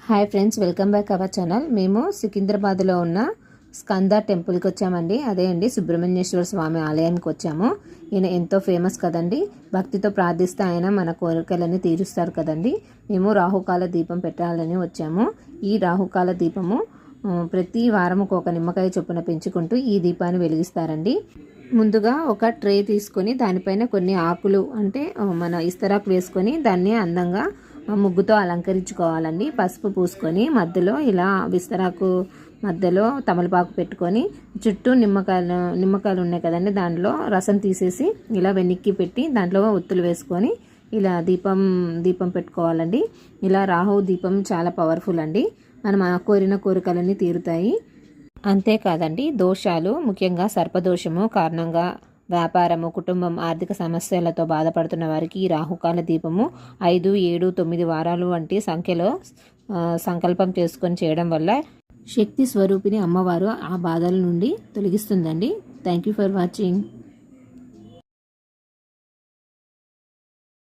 Hi friends, welcome back our channel. మేము సికింద్రాబాద్లో ఉన్న స్కంద టెంపుల్కి వచ్చామండి. అదే అండి సుబ్రహ్మణ్యేశ్వర స్వామి ఆలయానికి వచ్చాము. ఈయన ఎంతో ఫేమస్ కదండి. భక్తితో ప్రార్థిస్తే ఆయన మన కోరికలని తీరుస్తారు కదండి. మేము రాహుకాల దీపం పెట్టాలని వచ్చాము. ఈ రాహుకాల దీపము ప్రతి వారము ఒక నిమ్మకాయ చొప్పున పెంచుకుంటూ ఈ దీపాన్ని వెలిగిస్తారండి. ముందుగా ఒక ట్రే తీసుకొని దానిపైన కొన్ని ఆకులు అంటే మన ఇస్తరాకు వేసుకొని దాన్ని అందంగా ముగ్గుతో అలంకరించుకోవాలండి. పసుపు పూసుకొని మధ్యలో ఇలా విస్తరాకు మధ్యలో తమలపాకు పెట్టుకొని చుట్టూ నిమ్మకాయలు ఉన్నాయి కదండి, దాంట్లో రసం తీసేసి ఇలా వెనక్కి పెట్టి దాంట్లో ఒత్తులు వేసుకొని ఇలా దీపం పెట్టుకోవాలండి. ఇలా రాహు దీపం చాలా పవర్ఫుల్ అండి. మనం కోరిన కోరికలన్నీ తీరుతాయి. అంతేకాదండి, దోషాలు ముఖ్యంగా సర్పదోషము కారణంగా వ్యాపారము, కుటుంబం, ఆర్థిక సమస్యలతో బాధపడుతున్న వారికి ఈ రాహుకాల దీపము 5, 7, 9 వారాలు వంటి సంఖ్యలో సంకల్పం చేసుకొని చేయడం వల్ల శక్తి స్వరూపిణి అమ్మవారు ఆ బాధల నుండి తొలగిస్తుందండి. Thank you for watching.